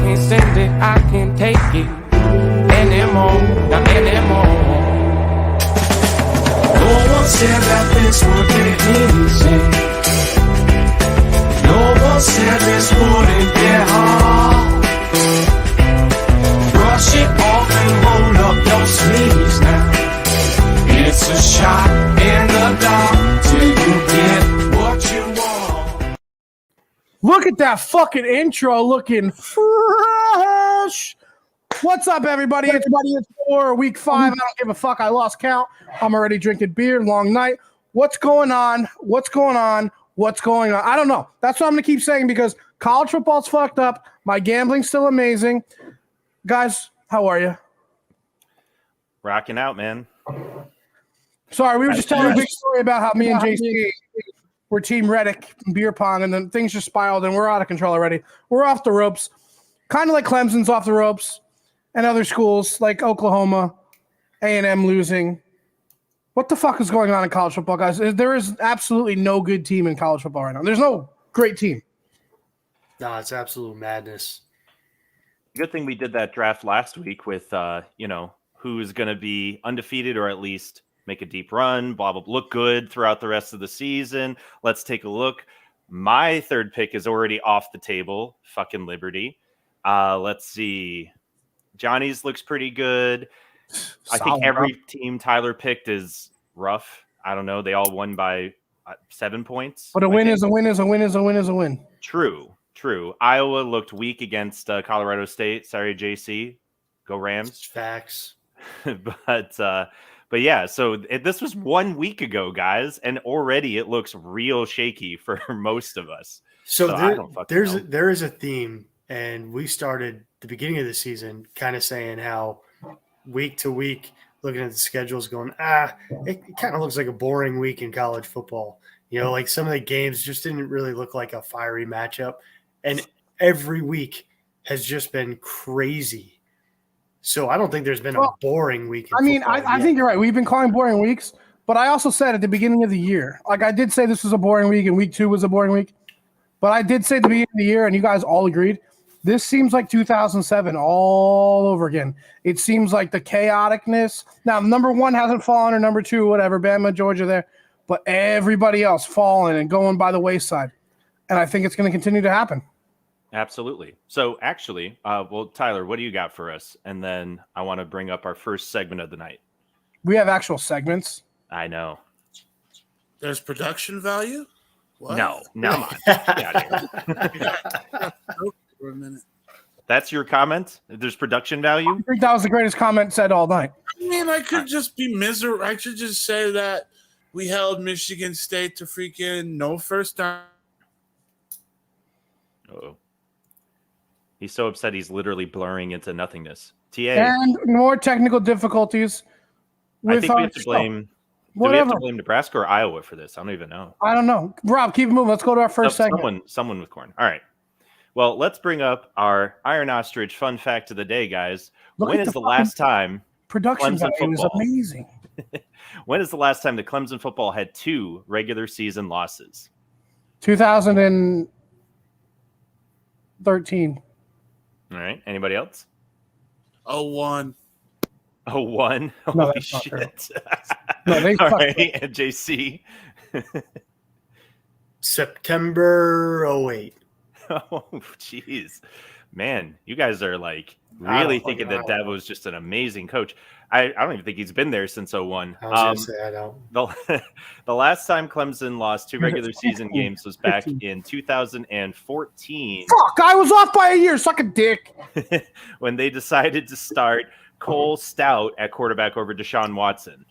can't stand it, I can't take it anymore, not anymore. No one said that this would get easy. No one said this wouldn't get hard. Brush it off and roll up your sleeves now. It's a shot in the dark till you get what you want. Look at that fucking intro looking fresh. What's up, everybody? It's for week 5. I don't give a fuck. I lost count. I'm already drinking beer. Long night. What's going on? What's going on? What's going on? I don't know. That's what I'm going to keep saying because college football's fucked up. My gambling's still amazing. Guys, how are you? Rocking out, man. Sorry, we were just telling a big story about how me and JC were Team Reddick in beer pong, and then things just spiraled, and we're out of control already. We're off the ropes, kind of like Clemson's off the ropes, and other schools like Oklahoma, A&M losing. What the fuck is going on in college football, guys? There is absolutely no good team in college football right now. There's no great team. No, it's absolute madness. Good thing we did that draft last week with, who's going to be undefeated or at least make a deep run, blah, blah, blah, look good throughout the rest of the season. Let's take a look. My third pick is already off the table. Fucking Liberty. Let's see. Johnny's looks pretty good. I think every team Tyler picked is rough. I don't know. They all won by 7 points. But a win is a win is a win is a win is a win. True. Iowa looked weak against Colorado State. Sorry, JC. Go Rams. Facts. But yeah, so this was 1 week ago, guys, and already it looks real shaky for most of us. So there is a theme, and we started the beginning of the season kind of saying how week to week, looking at the schedules going, it kind of looks like a boring week in college football. You know, like some of the games just didn't really look like a fiery matchup. And every week has just been crazy. So I don't think there's been a boring week. I think you're right. We've been calling boring weeks, but I also said at the beginning of the year, like I did say this was a boring week and week 2 was a boring week. But I did say at the beginning of the year, and you guys all agreed, this seems like 2007 all over again. It seems like the chaoticness. Now, number 1 hasn't fallen, or number 2, whatever, Bama, Georgia there. But everybody else falling and going by the wayside. And I think it's going to continue to happen. Absolutely. So actually, Tyler, what do you got for us? And then I want to bring up our first segment of the night. We have actual segments. I know. There's production value? What? No. Get out of here. For a minute. That's your comment? There's production value? I think that was the greatest comment said all night. I mean, I could just be miserable. I should just say that we held Michigan State to freaking no first down. Oh. He's so upset he's literally blurring into nothingness. TA. And more technical difficulties. I think we have to blame. Do we have to blame Nebraska or Iowa for this? I don't even know. I don't know. Rob, keep it moving. Let's go to our first segment. Someone with corn. All right. Well, let's bring up our Iron Ostrich fun fact of the day, guys. When is the last time production value is amazing? When is the last time the Clemson football had 2 regular season losses? 2013. All right. Anybody else? 01. 01? No, Holy that's not shit. No, they all right. And JC? September 08. Oh, jeez. Man, you guys are like really thinking that was just an amazing coach. I don't even think he's been there since 01. I was going to say, I don't. The last time Clemson lost 2 regular season games was back in 2014. Fuck, I was off by a year. Suck a dick. When they decided to start Cole Stout at quarterback over Deshaun Watson.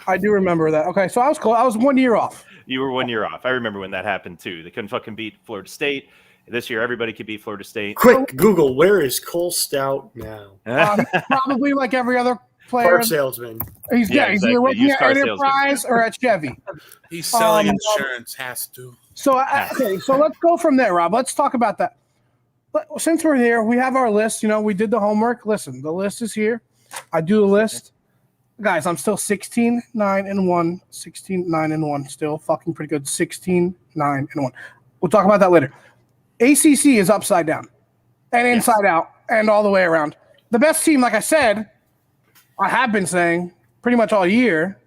I do remember that. Okay, so I was close. I was 1 year off. You were 1 year off. I remember when that happened too. They couldn't fucking beat Florida State. This year, everybody could beat Florida State. Quick, Google, where is Cole Stout now? Probably like every other player. Car salesman. He's exactly. either working at Enterprise salesman. or at Chevy. He's selling insurance, has to. So, so let's go from there, Rob. Let's talk about that. Since we're here, we have our list. You know, we did the homework. Listen, the list is here. I do the list. Guys, I'm still 16-9-1. 16-9-1. Still fucking pretty good. 16-9-1. We'll talk about that later. ACC is upside down. and inside out and all the way around. The best team, like I said, I have been saying pretty much all year,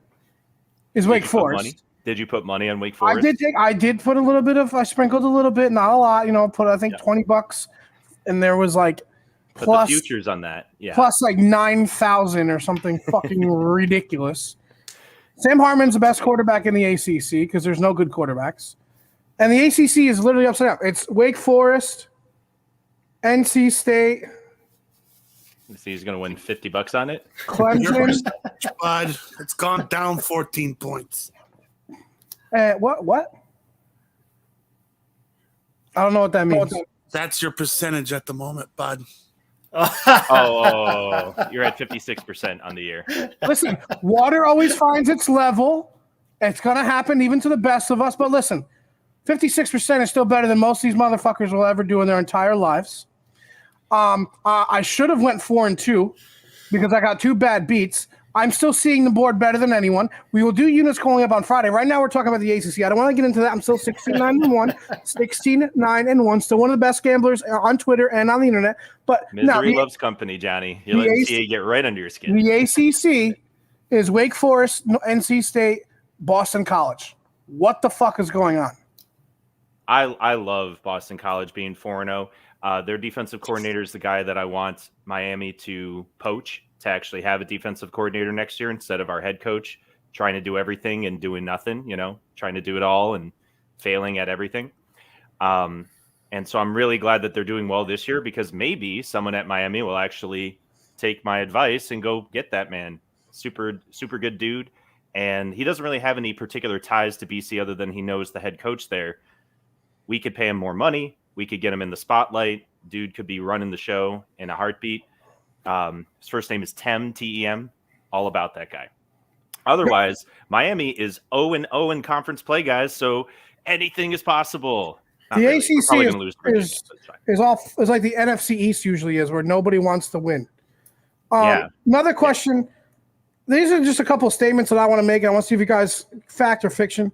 is Wake Forest. Did you put money on Wake Forest? I did put a little bit of, I sprinkled a little bit, not a lot, put I think $20, and there was like plus the futures on that. Yeah. Plus like 9,000 or something fucking ridiculous. Sam Hartman's the best quarterback in the ACC because there's no good quarterbacks. And the ACC is literally upside down. It's Wake Forest, NC State. See, he's going to win $50 on it. Clemson. Bud, it's gone down 14 points. What? I don't know what that means. That's your percentage at the moment, bud. Oh, you're at 56% on the year. Listen, water always finds its level. It's going to happen even to the best of us. But listen, 56% is still better than most of these motherfuckers will ever do in their entire lives. I should have went 4-2 because I got 2 bad beats. I'm still seeing the board better than anyone. We will do units calling up on Friday. Right now, we're talking about the ACC. I don't want to get into that. I'm still 16-9-1, 16-9-1. Still one of the best gamblers on Twitter and on the internet. But misery loves company, Johnny. You let NCAA get right under your skin. The ACC is Wake Forest, NC State, Boston College. What the fuck is going on? I love Boston College being 4-0. Their defensive coordinator is the guy that I want Miami to poach, to actually have a defensive coordinator next year instead of our head coach trying to do everything and doing nothing, trying to do it all and failing at everything. And so I'm really glad that they're doing well this year because maybe someone at Miami will actually take my advice and go get that man. Super, super good dude. And he doesn't really have any particular ties to BC other than he knows the head coach there. We could pay him more money. We could get him in the spotlight. Dude could be running the show in a heartbeat. His first name is Tem, T-E-M. All about that guy. Otherwise, Miami is 0-0 in conference play, guys. So anything is possible. The ACC is like the NFC East usually is, where nobody wants to win. Another question. These are just a couple of statements that I want to make. I want to see if you guys fact or fiction.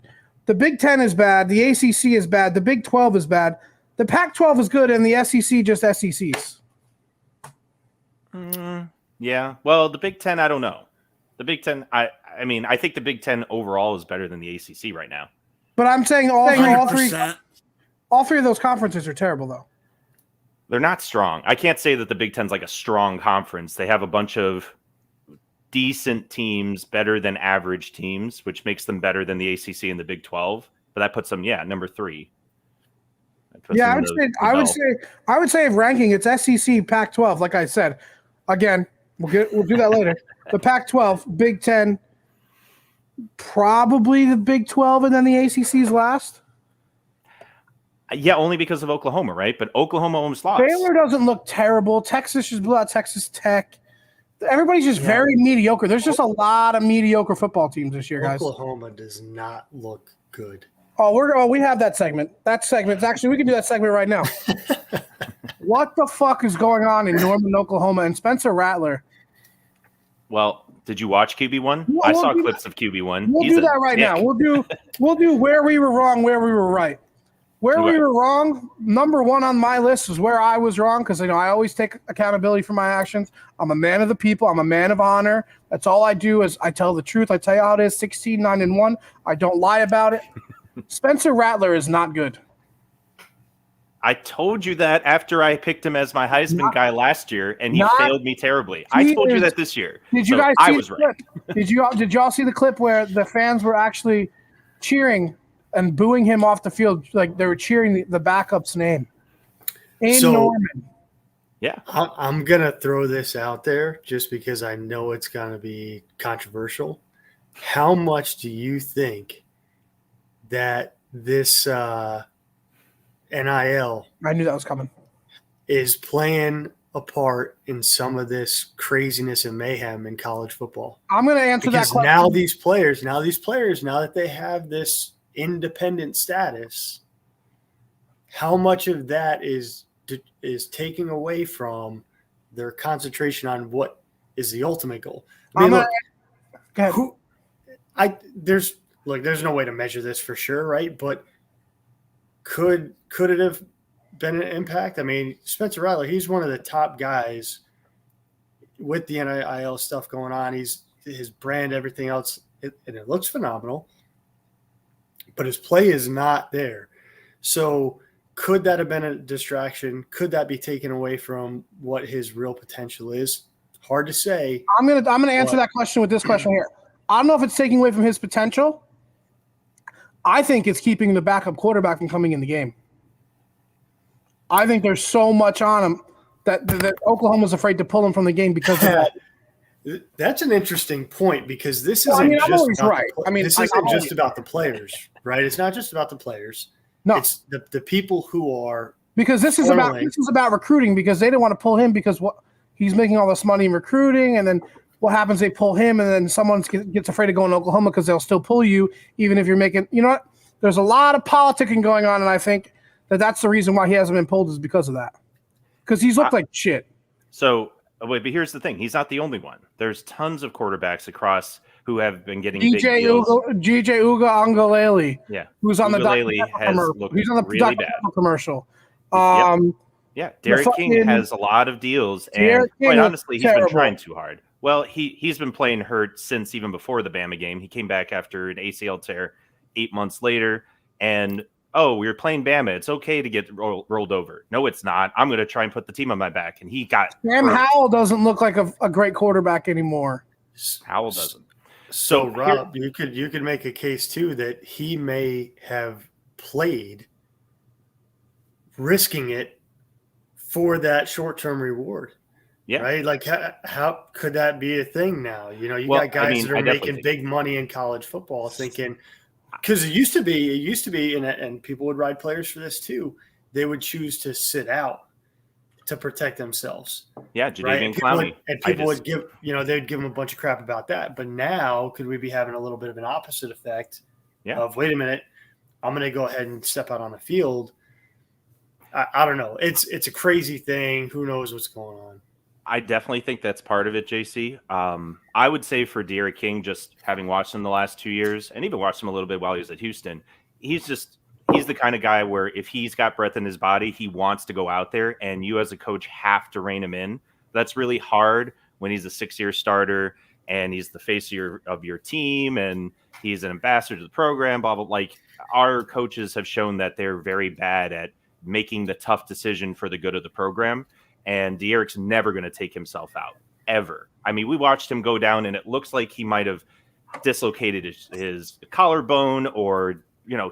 The Big Ten is bad. The ACC is bad. The Big 12 is bad. The Pac-12 is good, and the SEC just SECs. Yeah. Well, the Big Ten, I don't know. The Big Ten, I think the Big Ten overall is better than the ACC right now. But I'm saying all three of those conferences are terrible, though. They're not strong. I can't say that the Big Ten's like a strong conference. They have a bunch of decent teams, better than average teams, which makes them better than the ACC and the Big 12. But that puts them, number 3. Yeah, I would say if ranking, it's SEC, Pac-12. Like I said, again, we'll do that later. The Pac-12, Big 10, probably the Big 12, and then the ACC's last. Yeah, only because of Oklahoma, right? But Oklahoma almost lost. Baylor doesn't look terrible. Texas just blew out Texas Tech. Everybody's just very mediocre. There's just a lot of mediocre football teams this year, guys. Oklahoma does not look good. We have that segment. Actually, we can do that segment right now. What the fuck is going on in Norman, Oklahoma, and Spencer Rattler? Well, did you watch QB1? I saw clips of QB1. We'll do that right now. We'll do where we were wrong, where we were right. Where we were wrong, number 1 on my list is where I was wrong because I always take accountability for my actions. I'm a man of the people. I'm a man of honor. That's all I do is I tell the truth. I tell you how it is. 16-9-1. I don't lie about it. Spencer Rattler is not good. I told you that after I picked him as my Heisman guy last year, and he failed me terribly. I told you that this year. Did you guys see the clip? Did y'all see the clip where the fans were actually cheering and booing him off the field, like they were cheering the backup's name? Norman. Yeah. I'm going to throw this out there just because I know it's going to be controversial. How much do you think that this NIL I knew that was coming is playing a part in some of this craziness and mayhem in college football? I'm going to answer that question. Now these players, now that they have this independent status, how much of that is taking away from their concentration on what is the ultimate goal? I mean, there's no way to measure this for sure, right? But could it have been an impact? I mean, Spencer Rattler, he's one of the top guys with the NIL stuff going on. He's his brand, everything else, and it looks phenomenal, but his play is not there. So could that have been a distraction? Could that be taken away from what his real potential is? Hard to say. I'm gonna answer that question with this question here. I don't know if it's taking away from his potential. I think it's keeping the backup quarterback from coming in the game. I think there's so much on him that Oklahoma's afraid to pull him from the game because of that. That's an interesting point because this isn't I'm always right. This isn't just about the players, right? It's not just about the players. No, it's the people who are because this is about recruiting because they didn't want to pull him because he's making all this money in recruiting, and then what happens? They pull him, and then someone gets afraid of going to Oklahoma because they'll still pull you even if you're making. You know what? There's a lot of politicking going on, and I think that's the reason why he hasn't been pulled is because of that. Because he's looked like shit. So, wait, but here's the thing. He's not the only one. There's tons of quarterbacks across who have been getting big deals. DJ Uga Angalele. Yeah. Who's on the commercial. He's on the really bad commercial. Yeah, Derek King has a lot of deals, and quite honestly, he's been trying too hard. Well, he's been playing hurt since even before the Bama game. He came back after an ACL tear 8 months later, and we were playing Bama. It's okay to get rolled over. No, it's not. I'm going to try and put the team on my back, and he got Sam hurt. Howell doesn't look like a great quarterback anymore. Howell doesn't. So Rob, you could make a case too that he may have played risking it for that short-term reward. Yeah. Right? Like how could that be a thing now? You know, you got guys that are making big money in college football thinking because it used to be and people would ride players for this too. They would choose to sit out to protect themselves. Yeah, Jadeveon Clowney. And people would give, they'd give them a bunch of crap about that. But now could we be having a little bit of an opposite effect of, wait a minute, I'm going to go ahead and step out on the field. I don't know. It's a crazy thing. Who knows what's going on? I definitely think that's part of it, JC. I would say for Derek King, just having watched him the last 2 years and even watched him a little bit while he was at Houston, he's the kind of guy where if he's got breath in his body, he wants to go out there, and you as a coach have to rein him in. That's really hard when he's a 6-year starter and he's the face of your team and he's an ambassador to the program, blah, blah, blah. Like our coaches have shown that they're very bad at making the tough decision for the good of the program. And Derek's never going to take himself out, ever. I mean, we watched him go down, and it looks like he might have dislocated his collarbone or,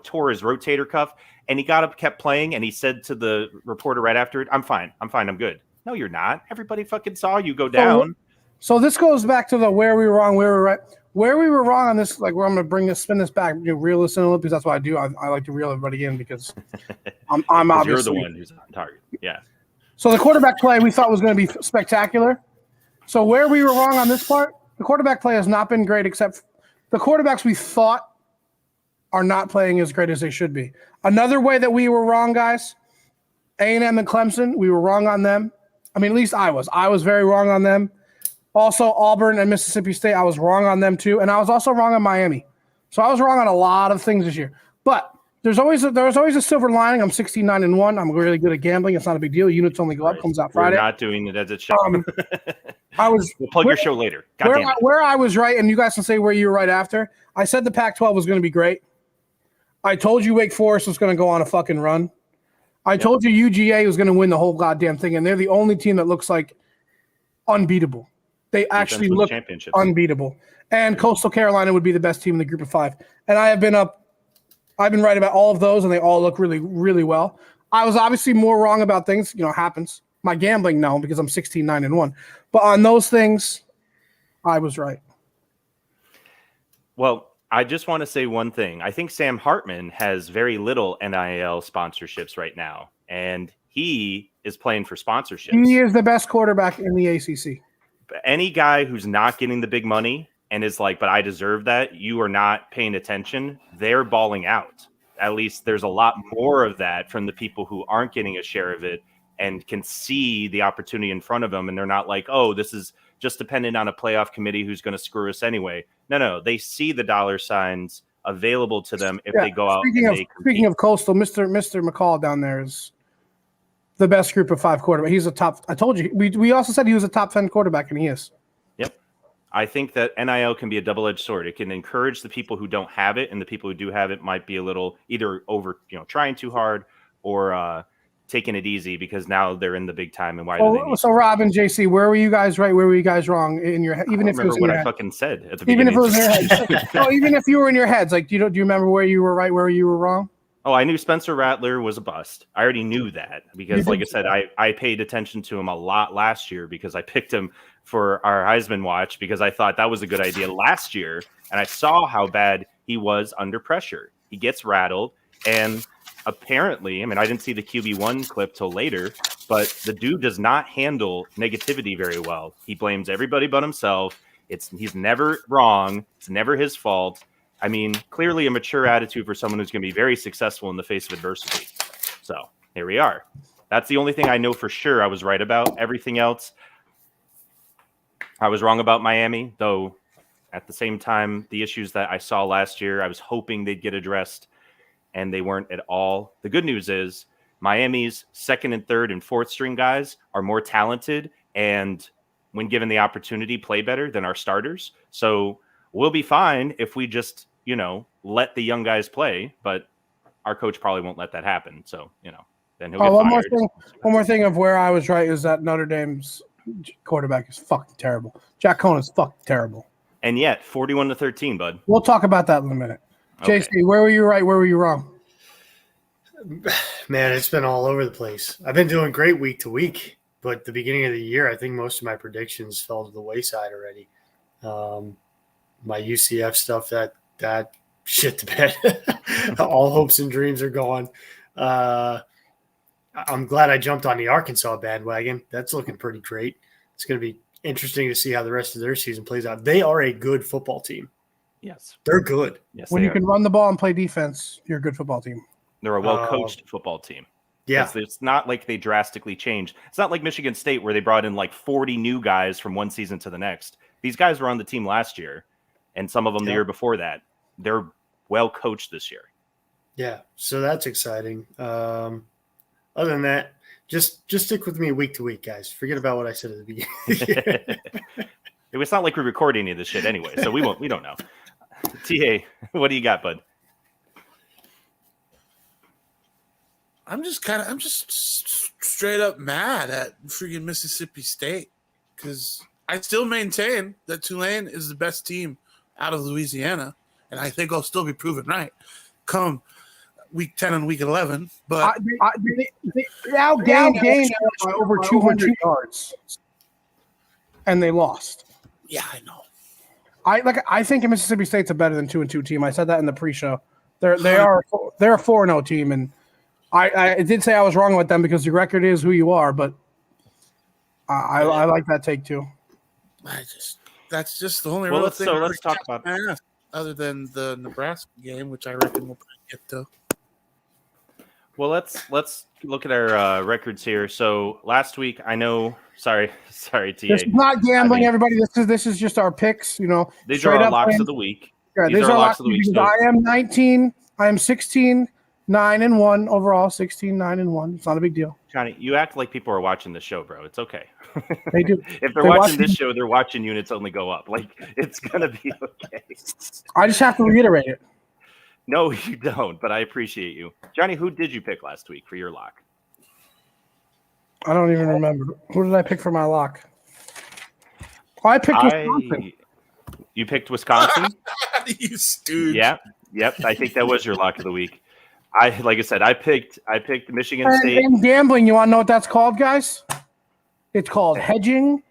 tore his rotator cuff. And he got up, kept playing, and he said to the reporter right after it, I'm fine, I'm good. No, you're not. Everybody fucking saw you go down. So this goes back to the where we were wrong, where we were right. Where we were wrong on this, like where I'm going to spin this back, reel this in because that's what I do. I like to reel everybody in because I'm obviously. You're the one who's on target. Yeah. So the quarterback play we thought was going to be spectacular. So where we were wrong on this part, the quarterback play has not been great except the quarterbacks we thought are not playing as great as they should be. Another way that we were wrong, guys, A&M and Clemson, we were wrong on them. I mean, at least I was. I was very wrong on them. Also, Auburn and Mississippi State, I was wrong on them too. And I was also wrong on Miami. So I was wrong on a lot of things this year. But there was always a silver lining. I'm 16-9-1. I'm really good at gambling. It's not a big deal. Units only go up. Comes out Friday. We're not doing it as a show. We'll plug your show later. Where I was right, and you guys can say where you were right after. I said the Pac-12 was going to be great. I told you Wake Forest was going to go on a fucking run. I told you UGA was going to win the whole goddamn thing, and they're the only team that looks like unbeatable. They actually look unbeatable. And Coastal Carolina would be the best team in the group of 5. And I've been right about all of those, and they all look really, really well. I was obviously more wrong about things. Happens. My gambling, no, because I'm 16-9-1. But on those things, I was right. Well, I just want to say one thing. I think Sam Hartman has very little NIL sponsorships right now, and he is playing for sponsorships. He is the best quarterback in the ACC. Any guy who's not getting the big money and is like, but I deserve that, you are not paying attention, they're balling out. At least there's a lot more of that from the people who aren't getting a share of it and can see the opportunity in front of them. And they're not like, oh, this is just dependent on a playoff committee who's going to screw us anyway. No, they see the dollar signs available to them if they go out and they compete. Speaking of Coastal, Mr. McCall down there is the best group of 5 quarterback. He's a top. I told you. We also said he was a top 10 quarterback, and he is. Yep. I think that NIL can be a double-edged sword. It can encourage the people who don't have it, and the people who do have it might be a little either over, trying too hard or taking it easy because now they're in the big time. And why do they need so Rob and JC, where were you guys right? Where were you guys wrong in your head? Even I if it remember was in what your I head. fucking said at the beginning. Even if it was in your head. No, even if you were in your heads, like do you remember where you were right, where you were wrong? Oh, I knew Spencer Rattler was a bust. I already knew that because, like I said, I paid attention to him a lot last year because I picked him for our Heisman watch because I thought that was a good idea last year. And I saw how bad he was under pressure. He gets rattled. And apparently, I didn't see the QB1 clip till later, but the dude does not handle negativity very well. He blames everybody but himself. He's never wrong. It's never his fault. Clearly a mature attitude for someone who's going to be very successful in the face of adversity. So here we are. That's the only thing I know for sure I was right about. Everything else, I was wrong about Miami, though at the same time, the issues that I saw last year, I was hoping they'd get addressed, and they weren't at all. The good news is Miami's second and third and fourth string guys are more talented and when given the opportunity, play better than our starters. So we'll be fine if we just, let the young guys play, but our coach probably won't let that happen. So, then he'll get fired. One more thing of where I was right is that Notre Dame's quarterback is fucking terrible. Jack Cohn is fucking terrible. And yet, 41-13, bud. We'll talk about that in a minute. Okay. JC, where were you right? Where were you wrong? Man, it's been all over the place. I've been doing great week to week, but the beginning of the year, I think most of my predictions fell to the wayside already. My UCF stuff, that shit to bed. All hopes and dreams are gone. I'm glad I jumped on the Arkansas bandwagon. That's looking pretty great. It's going to be interesting to see how the rest of their season plays out. They are a good football team. Yes. They're good. Yes, when you can run the ball and play defense, you're a good football team. They're a well-coached football team. Yeah. It's not like they drastically changed. It's not like Michigan State where they brought in like 40 new guys from one season to the next. These guys were on the team last year, and some of them the year before that. They're well-coached this year. Yeah, so that's exciting. Other than that, just stick with me week to week, guys. Forget about what I said at the beginning. It's not like we record any of this shit anyway, so we don't know. TA, what do you got, bud? I'm just straight up mad at freaking Mississippi State because I still maintain that Tulane is the best team out of Louisiana, and I think I'll still be proven right come week 10 and week 11. But they outgained by over 200 yards, and they lost. Yeah, I know. I think Mississippi State's a better than 2-2 team. I said that in the pre-show. They're a 4-0 team, and I did say I was wrong with them because the record is who you are, but I like that take too. That's just the only real thing. So let's talk about other than the Nebraska game, which I reckon we'll get to. Well, let's look at our records here. So last week, I know. Sorry, TA. This is not gambling, everybody. This is just our picks. These are our locks of the week. Yeah, these are locks of the week. So. I am 19. I am 16. 9-1 overall, 16-9-1. It's not a big deal. Johnny, you act like people are watching the show, bro. It's okay. They do. If they're watching this show, they're watching units only go up. Like, it's gonna be okay. I just have to reiterate it. No, you don't. But I appreciate you, Johnny. Who did you pick last week for your lock? I don't even remember. Who did I pick for my lock? Oh, I picked Wisconsin. You picked Wisconsin? You stooge. Yeah. Yep. I think that was your lock of the week. Like I said, I picked Michigan State. And gambling, you want to know what that's called, guys? It's called hedging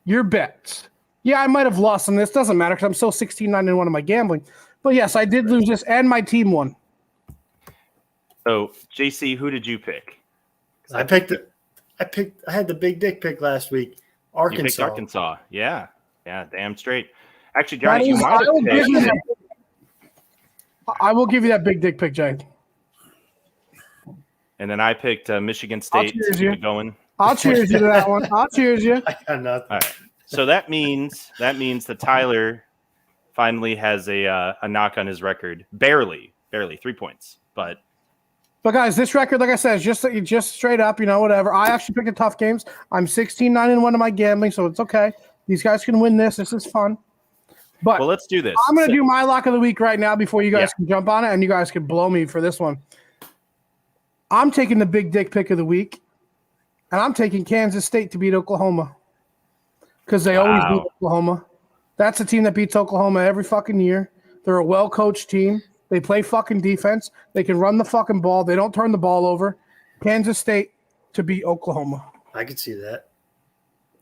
your bets. Yeah, I might have lost on this. Doesn't matter because I'm still 16-9-1 in my gambling. But yes, I did lose this, and my team won. So, JC, who did you pick? I had the big dick pick last week. Arkansas. You picked Arkansas. Yeah, damn straight. Actually, Johnny, you might have picked. I will give you that big dick pick, Jay. And then I picked Michigan State to keep it going. I'll cheers you to that one. I'll cheers you. I got nothing. All right. So that means that Tyler finally has a knock on his record. Barely 3 points, but But guys, this record, like I said, is just straight up, whatever. I actually picked the tough games. I'm 16-9-1 in my gambling, so it's okay. These guys can win this. This is fun. But well, let's do this. I'm going to do my lock of the week right now before you guys can jump on it, and you guys can blow me for this one. I'm taking the big dick pick of the week, and I'm taking Kansas State to beat Oklahoma because they always beat Oklahoma. That's a team that beats Oklahoma every fucking year. They're a well-coached team. They play fucking defense. They can run the fucking ball. They don't turn the ball over. Kansas State to beat Oklahoma. I could see that.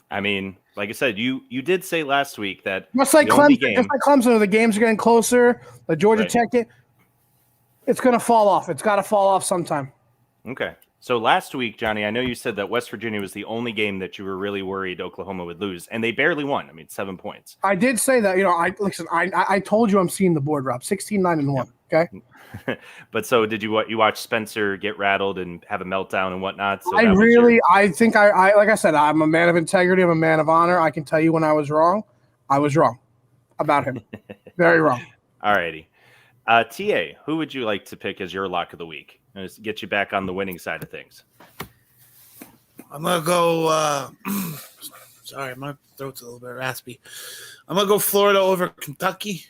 I mean, like I said, you did say last week that just like Clemson, the games are getting closer. The Georgia Tech, it's going to fall off. It's got to fall off sometime. Okay. So last week, Johnny, I know you said that West Virginia was the only game that you were really worried Oklahoma would lose, and they barely won. I mean, 7 points. I did say that. I told you I'm seeing the board, Rob. 16-9-1. Okay. But so did you watch Spencer get rattled and have a meltdown and whatnot? So I think like I said, I'm a man of integrity. I'm a man of honor. I can tell you when I was wrong. I was wrong about him. Very wrong. All righty. TA, who would you like to pick as your lock of the week? Let's get you back on the winning side of things. I'm going to go sorry, my throat's a little bit raspy. I'm going to go Florida over Kentucky.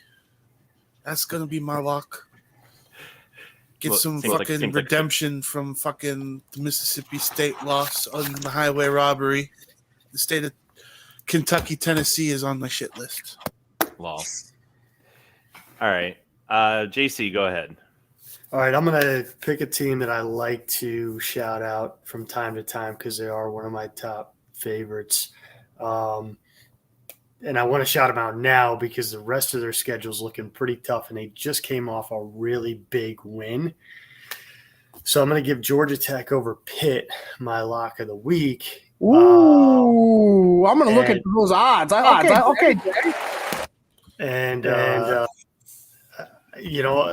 That's going to be my lock. Get some fucking redemption from fucking the Mississippi State loss on the highway robbery. The state of Kentucky, Tennessee is on my shit list. Lol. All right. JC, go ahead. All right, I'm going to pick a team that I like to shout out from time to time because they are one of my top favorites. And I want to shout them out now because the rest of their schedule is looking pretty tough, and they just came off a really big win. So I'm going to give Georgia Tech over Pitt my lock of the week. Ooh, I'm going to look at those odds. Okay. And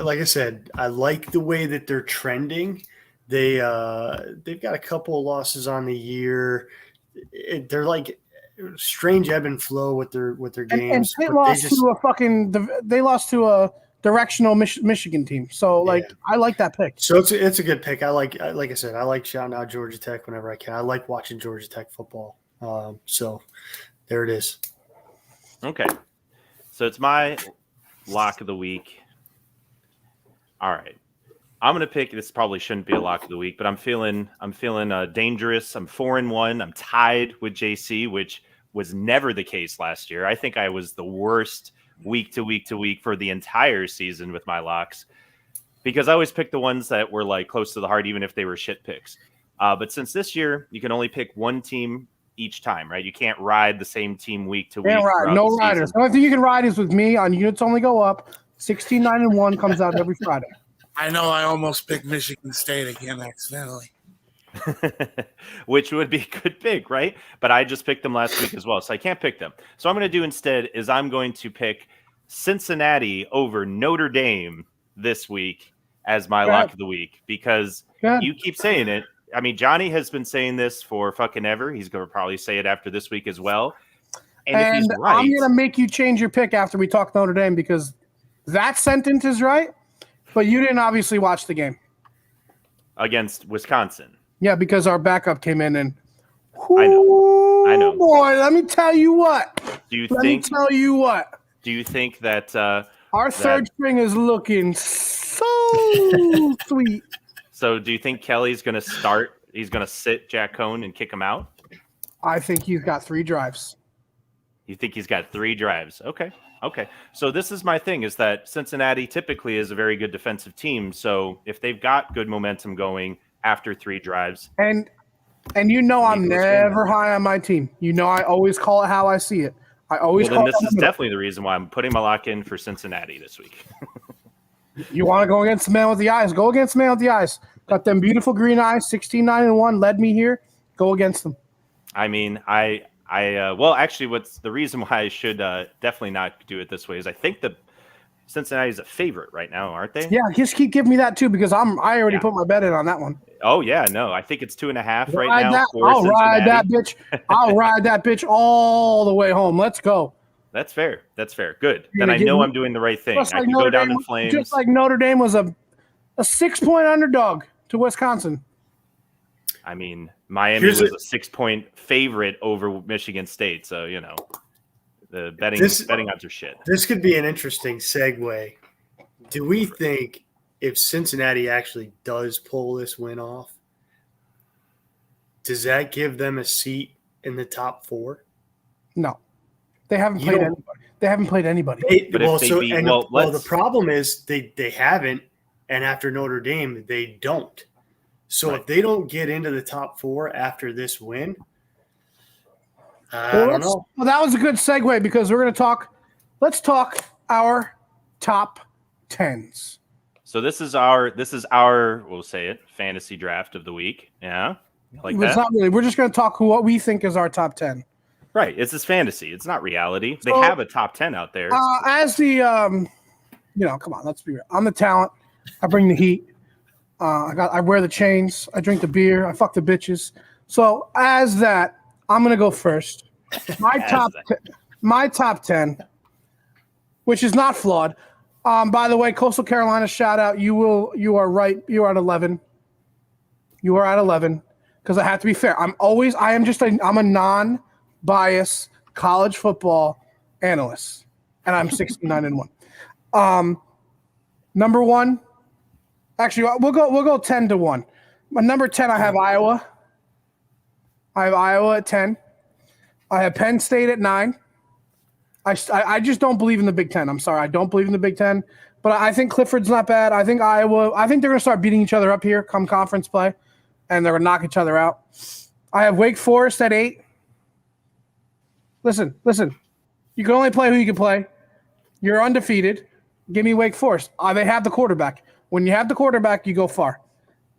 like I said, I like the way that they're trending. They've got a couple of losses on the year. They're like strange ebb and flow with their games. And they lost to a directional Michigan team. So I like that pick. So it's a good pick. Like I said, I like shouting out Georgia Tech whenever I can. I like watching Georgia Tech football. So there it is. Okay. So it's my lock of the week. All right. I'm going to pick, this probably shouldn't be a lock of the week, but I'm feeling dangerous. I'm 4-1. I'm tied with JC, which was never the case last year. I think I was the worst week to week for the entire season with my locks because I always pick the ones that were like close to the heart, even if they were shit picks. But since this year, you can only pick one team each time, right? You can't ride the same team week to week. No riders. The only thing you can ride is with me on Units Only Go Up. 16-9-1 comes out every Friday. I know I almost picked Michigan State again accidentally. Which would be a good pick, right? But I just picked them last week as well, so I can't pick them. So I'm going to do instead is I'm going to pick Cincinnati over Notre Dame this week as my lock of the week because you keep saying it. I mean, Johnny has been saying this for fucking ever. He's going to probably say it after this week as well. And if he's right, I'm going to make you change your pick after we talk Notre Dame because that sentence is right, but you didn't obviously watch the game. Against Wisconsin. Yeah, because our backup came in and I know. Boy, let me tell you what. Do you think that our third string is looking so sweet? So do you think Kelly's going to start? He's going to sit Jack Cohn and kick him out? I think he's got 3 drives. You think he's got 3 drives? Okay. So this is my thing is that Cincinnati typically is a very good defensive team. So if they've got good momentum going after 3 drives. And I'm never high on my team. I always call it how I see it. This is definitely the reason why I'm putting my lock in for Cincinnati this week. You want to go against the man with the eyes? Go against the man with the eyes. Got them beautiful green eyes, 16-9-1, led me here. Go against them. I mean, actually, what's the reason why I should definitely not do it this way is I think the Cincinnati's a favorite right now, aren't they? Yeah, just keep giving me that too because I already put my bet in on that one. Oh yeah, no, I think it's 2.5 right now. I'll ride that bitch. I'll ride that bitch all the way home. Let's go. That's fair. Good. Then I know I'm doing the right thing. I can go down in flames. Just like Notre Dame was a 6-point underdog to Wisconsin. I mean, Miami was a 6-point favorite over Michigan State, so the betting odds are shit. This could be an interesting segue. Do we think if Cincinnati actually does pull this win off, does that give them a seat in the top 4? No, they haven't played anybody. They haven't played anybody. The problem is they haven't, and after Notre Dame, they don't. So if they don't get into the top 4 after this win, I don't know. Well, that was a good segue because we're going to talk. Let's talk our top 10s. So this is our we'll say it, fantasy draft of the week. Yeah, like it's not really. We're just going to talk what we think is our top 10. Right. It's just fantasy. It's not reality. They have a top 10 out there. As the come on, let's be real. I'm the talent. I bring the heat. I wear the chains. I drink the beer. I fuck the bitches. So as that, I'm gonna go first. My top 10, which is not flawed. By the way, Coastal Carolina shout out. You are right. You are at 11. You are at 11 because I have to be fair. I'm a non-biased college football analyst, and I'm 69-1. Number 1. Actually, we'll go 10-1. My number 10, I have Iowa. I have Iowa at 10. I have Penn State at 9. I just don't believe in the Big Ten. I'm sorry, I don't believe in the Big Ten. But I think Clifford's not bad. I think Iowa. I think they're going to start beating each other up here come conference play, and they're going to knock each other out. I have Wake Forest at 8. Listen. You can only play who you can play. You're undefeated. Give me Wake Forest. They have the quarterback. When you have the quarterback, you go far.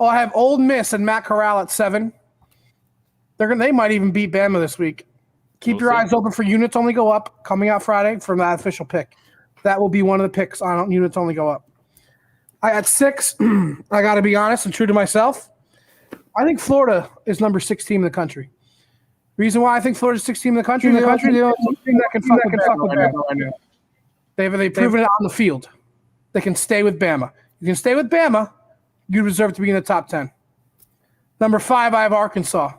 I have Ole Miss and Matt Corral at 7. They might even beat Bama this week. Keep your eyes open for units only go up coming out Friday from that official pick. That will be one of the picks on units only go up. At 6, I got to be honest and true to myself. I think Florida is number 6 team in the country. Reason why I think Florida's 6 team in the country, the only team that can fuck with Bama. They've proven it on the field. They can stay with Bama. You can stay with Bama, you deserve to be in the top 10. Number 5, I have Arkansas.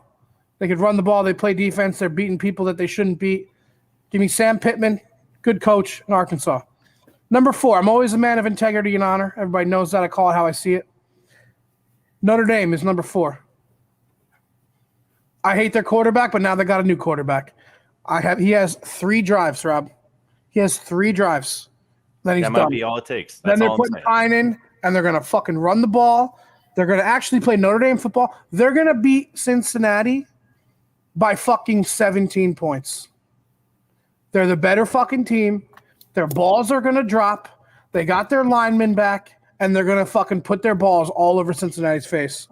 They could run the ball. They play defense. They're beating people that they shouldn't beat. Give me Sam Pittman, good coach in Arkansas. Number 4, I'm always a man of integrity and honor. Everybody knows that. I call it how I see it. Notre Dame is number 4. I hate their quarterback, but now they got a new quarterback. He has 3 drives, Rob. He has 3 drives. Then he's that done. Might be all it takes. Then they're putting Pine in, and they're going to fucking run the ball. They're going to actually play Notre Dame football. They're going to beat Cincinnati by fucking 17 points. They're the better fucking team. Their balls are going to drop. They got their linemen back, and they're going to fucking put their balls all over Cincinnati's face.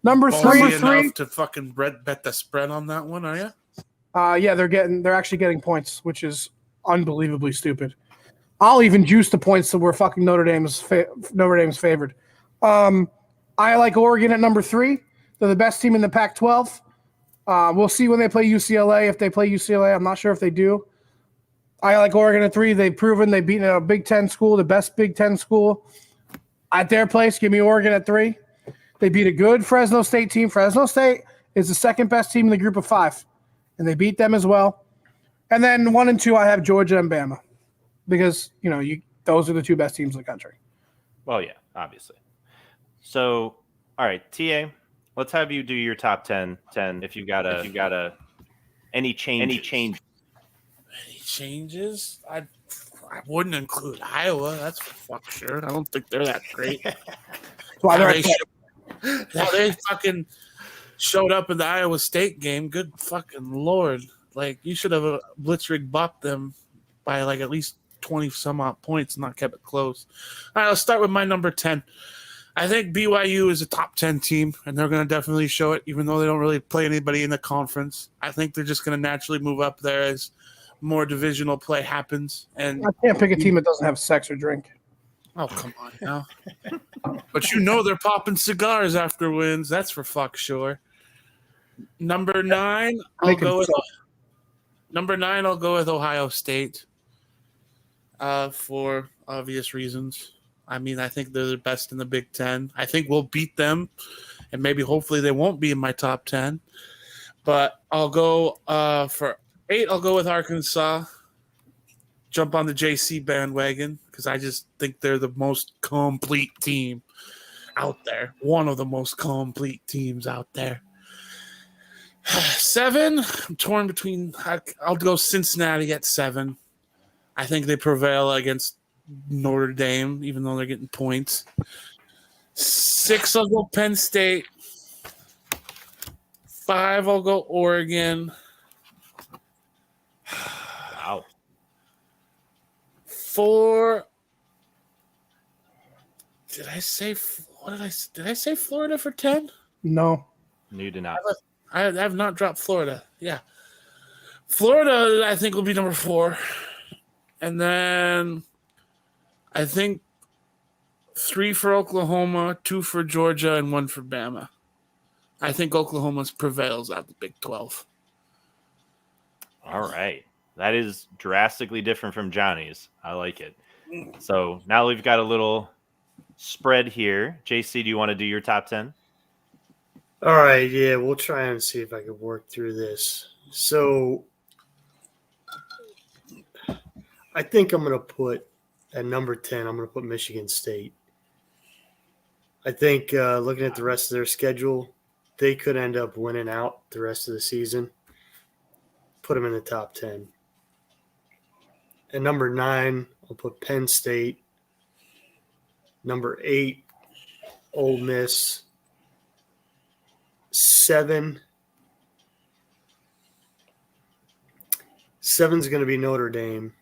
Number 3 enough to fucking bet the spread on that one, are you? Yeah, they're actually getting points, which is unbelievably stupid. I'll even juice the points that were fucking Notre Dame's favored. I like Oregon at number 3. They're the best team in the Pac-12. We'll see when they play UCLA. If they play UCLA, I'm not sure if they do. I like Oregon at 3. They've proven they've beaten a Big Ten school, the best Big Ten school. At their place, give me Oregon at 3. They beat a good Fresno State team. Fresno State is the second best team in the group of 5, and they beat them as well. And then 1 and 2, I have Georgia and Bama because, those are the 2 best teams in the country. Well, yeah, obviously. So, all right, TA, let's have you do your top 10 if you got any changes. Any changes? I wouldn't include Iowa. That's for fuck sure. I don't think they're that great. They fucking showed up in the Iowa State game. Good fucking Lord. Like, you should have blitzkrieg bopped them by like at least 20 some odd points and not kept it close. All right, let's start with my number 10. I think BYU is a top 10 team, and they're going to definitely show it, even though they don't really play anybody in the conference. I think they're just going to naturally move up there as more divisional play happens. And I can't pick a team that doesn't have sex or drink. Oh, come on now. But they're popping cigars after wins. That's for fuck sure. Number 9, I'll go with Ohio State for obvious reasons. I mean, I think they're the best in the Big Ten. I think we'll beat them, and maybe hopefully they won't be in my top 10. But I'll go for 8. I'll go with Arkansas. Jump on the JC bandwagon because I just think they're the most complete team out there. One of the most complete teams out there. 7, I'm torn between. I'll go Cincinnati at 7. I think they prevail against Notre Dame, even though they're getting points. 6, I'll go Penn State. 5, I'll go Oregon. Wow. 4. Did I say Florida for 10? No. No, you did not. I have not dropped Florida. Yeah. Florida, I think, will be number 4. And then I think 3 for Oklahoma, 2 for Georgia, and 1 for Bama. I think Oklahoma prevails out of the Big 12. All right. That is drastically different from Johnny's. I like it. So now we've got a little spread here. JC, do you want to do your top 10? All right, yeah, we'll try and see if I can work through this. So I think I'm going to put at number 10, I'm going to put Michigan State. I think looking at the rest of their schedule, they could end up winning out the rest of the season. Put them in the top 10. At number 9, I'll put Penn State. Number 8, Ole Miss. 7. 7's going to be Notre Dame.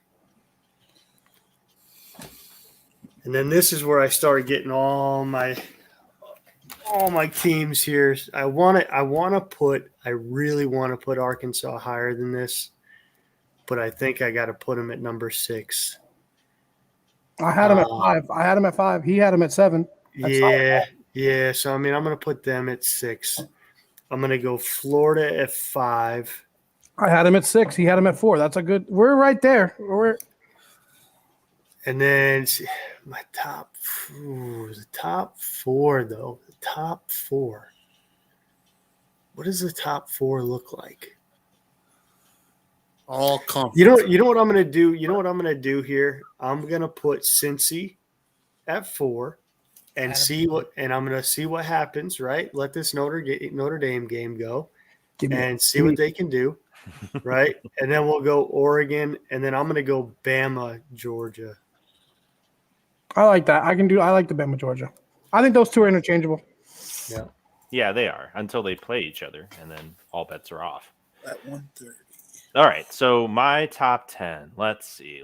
And then this is where I start getting all my teams here. I really want to put Arkansas higher than this, but I think I got to put them at number 6. I had him at 5. He had him at 7. Yeah. So I mean, I'm going to put them at 6. I'm going to go Florida at 5. I had him at 6. He had him at 4. That's a good. We're right there. And then my the top 4 though. The top 4. What does the top 4 look like? All conference. You know what I'm going to do? You know what I'm going to do here? I'm going to put Cincy at 4 and I'm going to see what happens, right? Let this Notre Dame game go and see what they can do, right? And then we'll go Oregon, and then I'm going to go Bama, Georgia. I like that. I like the Bama, Georgia. I think those two are interchangeable. Yeah. Yeah, they are until they play each other, and then all bets are off. At 1:30. All right, so my top 10. Let's see.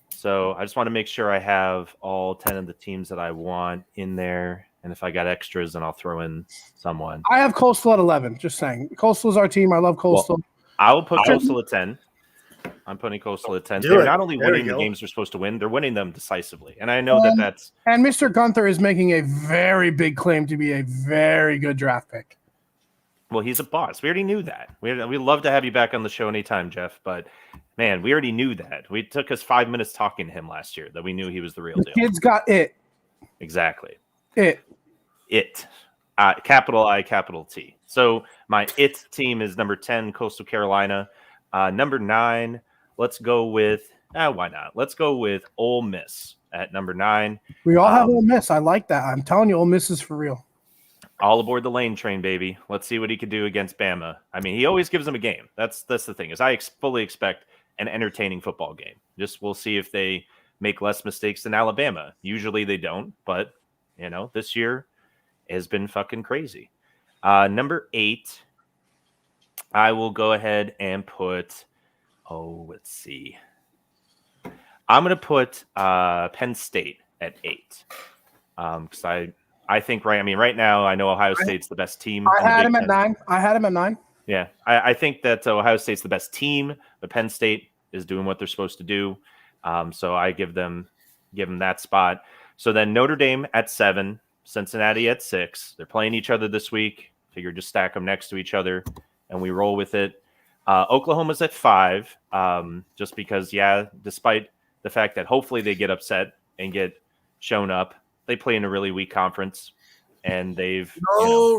So I just want to make sure I have all 10 of the teams that I want in there, and if I got extras, then I'll throw in someone. I have Coastal at 11. Just saying, Coastal's our team. I love Coastal. Well, I will put Coastal at 10. I'm putting Coastal at 10. They're not only winning the games they're supposed to win, they're winning them decisively, and I know that's. And Mr. Gunther is making a very big claim to be a very good draft pick. Well, he's a boss. We already knew that. We'd love to have you back on the show anytime, Jeff. But, man, we already knew that. We took us 5 minutes talking to him last year that we knew he was the real deal. Kid's got it. Exactly. It. Capital I, capital T. So my it team is number 10, Coastal Carolina. Number 9, let's go with why not? Let's go with Ole Miss at number 9. We all have Ole Miss. I like that. I'm telling you, Ole Miss is for real. All aboard the lane train, baby. Let's see what he could do against Bama. I mean, he always gives them a game. That's the thing, is I fully expect an entertaining football game. Just we'll see if they make less mistakes than Alabama. Usually they don't, but this year has been fucking crazy. Number 8, I will go ahead and put. Let's see. I'm going to put Penn State at 8 because I think right now I know Ohio State's the best team. I had him at 9. Yeah, I think that Ohio State's the best team, but Penn State is doing what they're supposed to do. So I give them that spot. So then Notre Dame at 7, Cincinnati at 6. They're playing each other this week. Figure just stack them next to each other, and we roll with it. Oklahoma's at 5, just because, despite the fact that hopefully they get upset and get shown up. They play in a really weak conference, and they've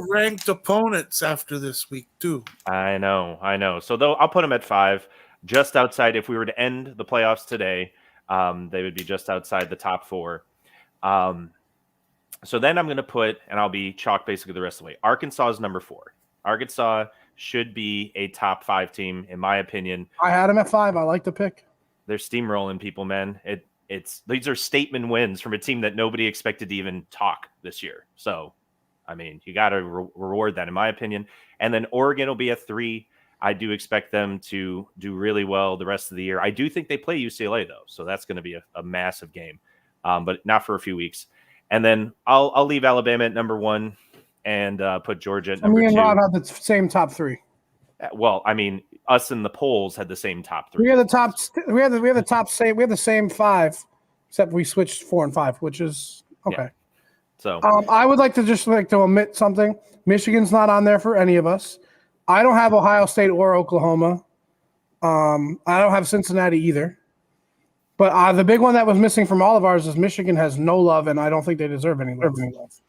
ranked opponents after this week too. I know. So I'll put them at 5, just outside. If we were to end the playoffs today, they would be just outside the top 4. So then I'm going to put, and I'll be chalk basically the rest of the way. Arkansas is number 4. Arkansas should be a top 5 team, in my opinion. I had them at 5. I like the pick. They're steamrolling people, man. These are statement wins from a team that nobody expected to even talk this year. So, I mean, you got to reward that, in my opinion. And then Oregon will be at 3. I do expect them to do really well the rest of the year. I do think they play UCLA, though, so that's going to be a massive game, but not for a few weeks. And then I'll leave Alabama at number 1 and put Georgia at number 2. Me and Rod have the same top 3. Well, I mean, us in the polls had the same top 3. We have the top. We have the same 5, except we switched 4 and 5, which is okay. Yeah. So I would like to omit something. Michigan's not on there for any of us. I don't have Ohio State or Oklahoma. I don't have Cincinnati either. But the big one that was missing from all of ours is Michigan has no love, and I don't think they deserve any love.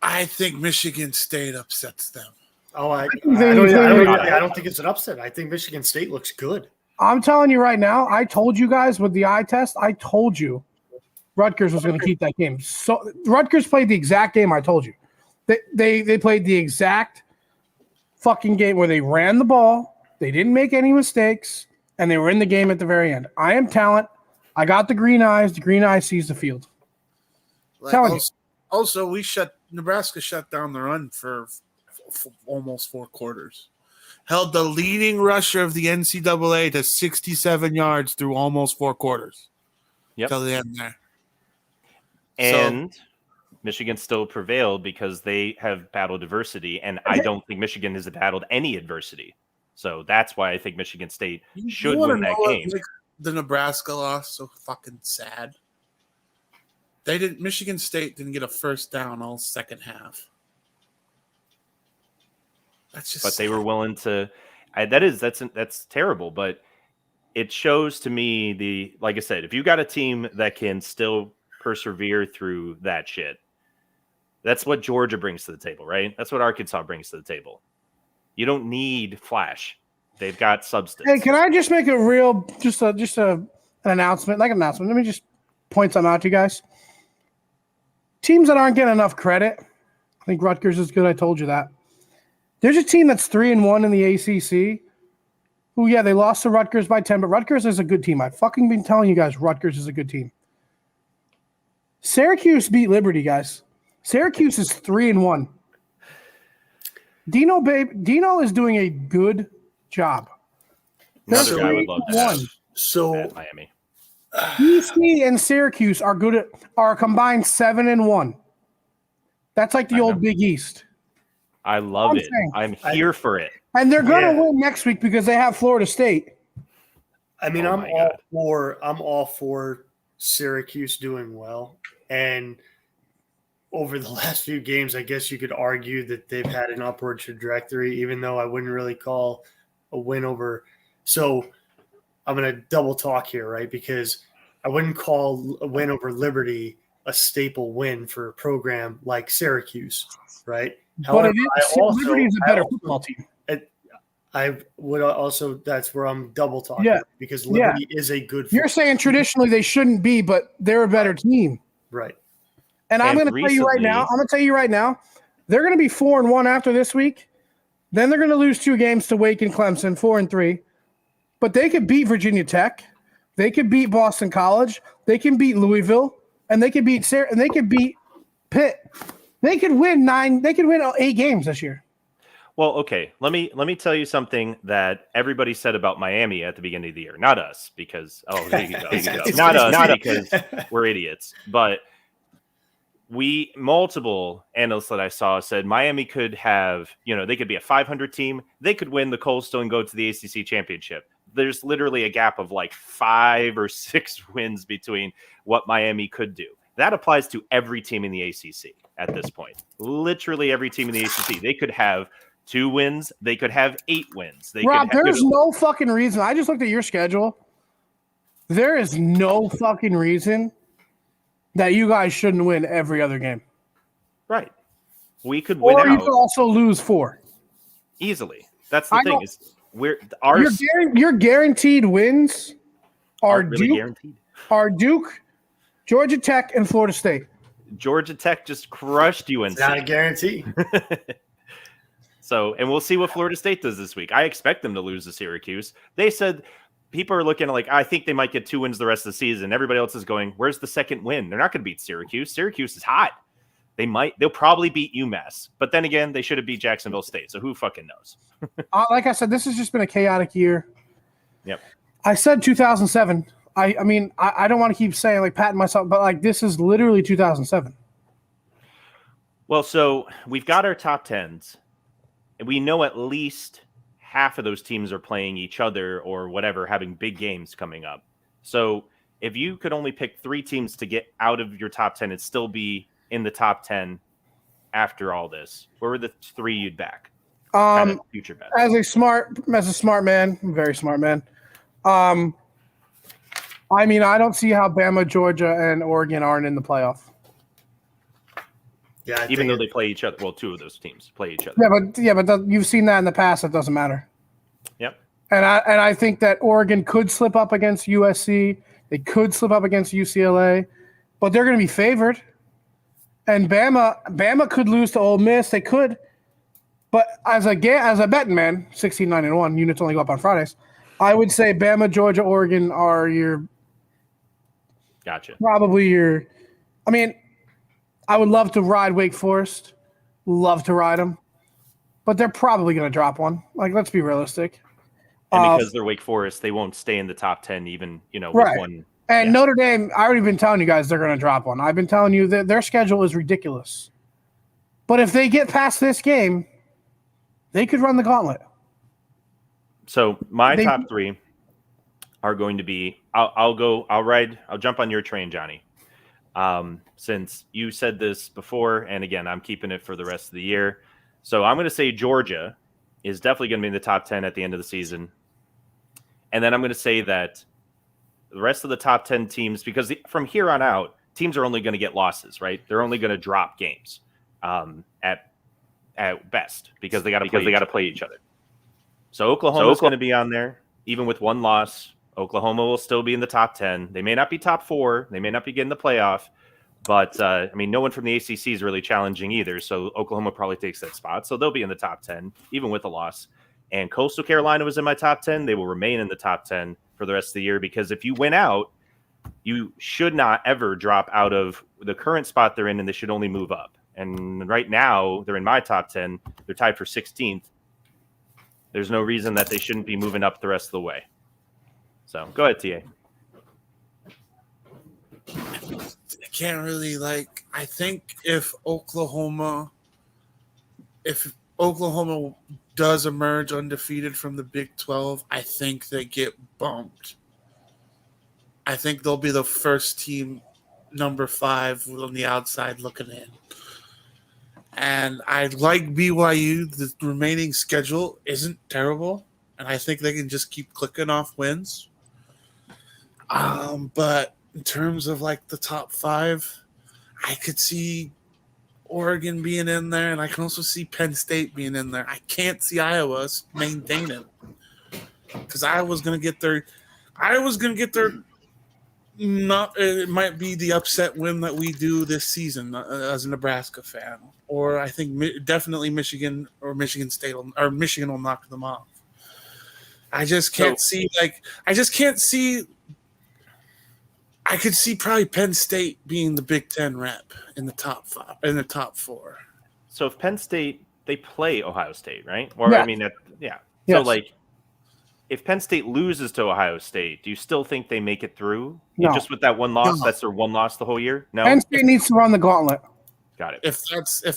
I think Michigan State upsets them. Oh, I don't think it's an upset. I think Michigan State looks good. I'm telling you right now, I told you guys with the eye test, I told you Rutgers was going to keep that game. So Rutgers played the exact game I told you. They played the exact fucking game where they ran the ball, they didn't make any mistakes, and they were in the game at the very end. I am talent. I got the green eyes. The green eye sees the field. Also, Nebraska shut down the run for almost 4 quarters. Held the leading rusher of the NCAA to 67 yards through almost 4 quarters. Yep. Till the end there. And Michigan still prevailed because they have battled adversity, and I don't think Michigan has battled any adversity. So that's why I think Michigan State should win that game. The Nebraska loss so fucking sad. Michigan State didn't get a first down all second half. That's just. But they were willing to. That's terrible. But it shows to me like I said, if you got a team that can still persevere through that shit, that's what Georgia brings to the table, right? That's what Arkansas brings to the table. You don't need flash. They've got substance. Hey, can I just make a real, an announcement? Like an announcement. Let me just point something out to you guys. Teams that aren't getting enough credit. I think Rutgers is good. I told you that. There's a team that's 3-1 in the ACC. Who, yeah, they lost to Rutgers by 10, but Rutgers is a good team. I've fucking been telling you guys Rutgers is a good team. Syracuse beat Liberty, guys. Syracuse is 3-1. Dino is doing a good job. Another guy would love to have So Miami. DC and Syracuse are combined 7-1. That's like the old Big East. I love it. I'm here for it. And they're gonna win next week because they have Florida State. I mean, I'm all for Syracuse doing well. And over the last few games, I guess you could argue that they've had an upward trajectory, even though I wouldn't really call a win over. So I'm going to double talk here, right? Because I wouldn't call a win over Liberty a staple win for a program like Syracuse, right? However, Liberty is a better football team. I would also, that's where I'm double talking because Liberty is a good football. You're saying traditionally they shouldn't be, but they're a better team. Right. And I'm going to tell you right now, they're going to be 4-1 after this week. Then they're going to lose 2 games to Wake and Clemson, 4-3. But they could beat Virginia Tech. They could beat Boston College. They can beat Louisville, and they could beat Pitt. They could win 8 games this year. Well, okay. Let me tell you something that everybody said about Miami at the beginning of the year. Not us, because there you go. Not us because we're idiots. But multiple analysts that I saw said Miami could have, they could be a 500 team. They could win the Coastal and go to the ACC championship. There's literally a gap of like 5 or 6 wins between what Miami could do. That applies to every team in the ACC at this point. Literally every team in the ACC. They could have 2 wins. They could have 8 wins. Rob, there's no fucking reason. I just looked at your schedule. There is no fucking reason that you guys shouldn't win every other game. Right. We could win Or you out could also lose 4. easily. That's the I thing. don't- Is our Your guaranteed wins are aren't really Duke, guaranteed. Georgia Tech, and Florida State. Georgia Tech just crushed UNC. It's not a guarantee. So, and we'll see what Florida State does this week. I expect them to lose to Syracuse. They said people are looking like, I think they might get 2 wins the rest of the season. Everybody else is going, where's the second win? They're not going to beat Syracuse. Syracuse is hot. They'll probably beat UMass. But then again, they should have beat Jacksonville State. So who fucking knows? Like I said, this has just been a chaotic year. Yep. I said 2007. I mean, I don't want to keep saying like patting myself, but like this is literally 2007. Well, so we've got our top 10s. And we know at least half of those teams are playing each other or whatever, having big games coming up. So if you could only pick 3 teams to get out of your top 10 and still be in the top 10 after all this, where were the 3 you'd back? Future bets. As a smart man, very smart man. I mean, I don't see how Bama, Georgia, and Oregon aren't in the playoff. Yeah, Even though they play each other. Well, 2 of those teams play each other. But you've seen that in the past. It doesn't matter. Yep. And I think that Oregon could slip up against USC. They could slip up against UCLA, but they're going to be favored. And Bama could lose to Ole Miss. They could. But as a betting man, 16-9-1 units only go up on Fridays. I would say Bama, Georgia, Oregon are probably your. I mean, I would love to ride Wake Forest, love to ride them, but they're probably going to drop one. Like, let's be realistic. And because they're Wake Forest, they won't stay in the top 10 even, with right. one. And Notre Dame, I already been telling you guys they're going to drop one. I've been telling you that their schedule is ridiculous. But if they get past this game, they could run the gauntlet. So my top 3 are going to be. I'll jump on your train, Johnny. Since you said this before, and again, I'm keeping it for the rest of the year. So I'm going to say Georgia is definitely going to be in the top 10 at the end of the season. And then I'm going to say that the rest of the top 10 teams, because from here on out, teams are only going to get losses, right? They're only going to drop games at best because they got to play each other. So Oklahoma is going to be on there, even with 1 loss. Oklahoma will still be in the top 10. They may not be top 4. They may not be getting the playoff. But, I mean, no one from the ACC is really challenging either. So Oklahoma probably takes that spot. So they'll be in the top 10, even with a loss. And Coastal Carolina was in my top 10. They will remain in the top 10 for the rest of the year. Because if you win out, you should not ever drop out of the current spot they're in, and they should only move up. And right now, they're in my top 10. They're tied for 16th. There's no reason that they shouldn't be moving up the rest of the way. So go ahead, TA. I can't really I think if Oklahoma does emerge undefeated from the Big 12, I think they get bumped. I think they'll be the first team, number 5 on the outside looking in. And I like BYU. The remaining schedule isn't terrible, and I think they can just keep clicking off wins. But in terms of the top 5, I could see Oregon being in there, and I can also see Penn State being in there. I can't see Iowa maintaining because Iowa's going to get their. It might be the upset win that we do this season as a Nebraska fan, or I think definitely Michigan or Michigan State or Michigan will knock them off. I just can't see. I could see probably Penn State being the Big Ten rep in the top 5, in the top 4. So if Penn State, they play Ohio State, right? Or yeah. I mean, yeah. Yes. So if Penn State loses to Ohio State, do you still think they make it through? No. Just with that 1 loss, No. that's their 1 loss the whole year? No. Penn State needs to run the gauntlet. Got it. If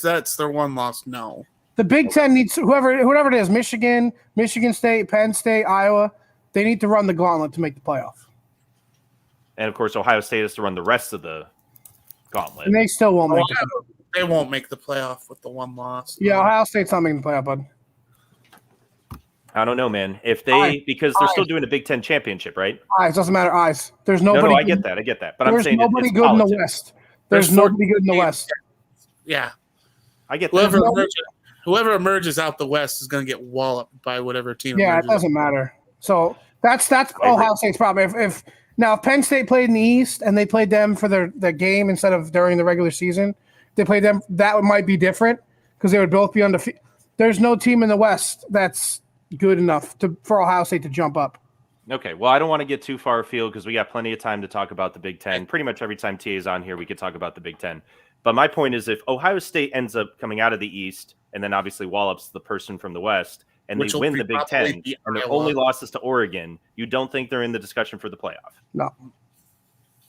that's their 1 loss, no. The Big Ten needs whoever it is, Michigan State, Penn State, Iowa, they need to run the gauntlet to make the playoff. And of course, Ohio State has to run the rest of the gauntlet. And they still won't make it. They won't make the playoff with the 1 loss. Yeah, Ohio State's not making the playoff, bud. I don't know, man. If they because they're still doing a Big Ten championship, right? Eyes doesn't matter. Eyes. There's nobody. No, I get that. But I'm there's saying nobody it's good politics. in the West. There's nobody good in the teams. West. Yeah. I get that. Whoever emerges out the West is going to get walloped by whatever team. Yeah, it emerges. doesn't matter. So that's Ohio State's problem. If Penn State played in the East and they played them for their game instead of during the regular season, they played them. That might be different because they would both be undefeated. There's no team in the West that's good enough for Ohio State to jump up. Okay, well, I don't want to get too far afield because we got plenty of time to talk about the Big Ten. Pretty much every time TA is on here, we could talk about the Big Ten. But my point is, if Ohio State ends up coming out of the East and then obviously wallops the person from the West, and Which they will win the Big Ten, be and their Iowa. only losses to Oregon, you don't think they're in the discussion for the playoff? No.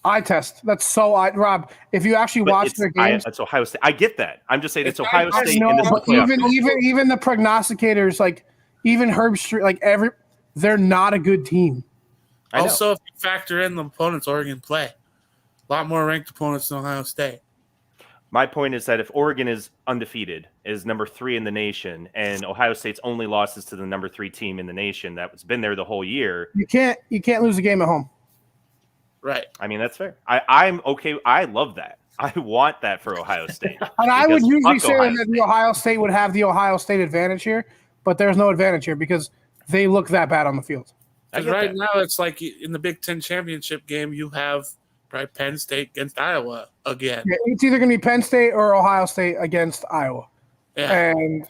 Eye test. That's so Rob. If you actually But watch their games, it's Ohio State. I get that. I'm just saying it's It's Ohio not- State no, in this but playoff. even the prognosticators, like even Herb Street, like they're not a good team. I know. Also, if you factor in the opponents Oregon play, a lot more ranked opponents than Ohio State. My point is that if Oregon is undefeated, is number 3 in the nation, and Ohio State's only losses to the number 3 team in the nation that's been there the whole year, You can't lose a game at home. Right. I mean, that's fair. I'm okay. I love that. I want that for Ohio State. And I would Because usually fuck say Ohio that State. the Ohio State would have the Ohio State advantage here, but there's no advantage here because they look that bad on the field. I Because get right that. now, it's like in the Big Ten championship game, you have probably Penn State against Iowa again. Yeah, it's either going to be Penn State or Ohio State against Iowa. Yeah. And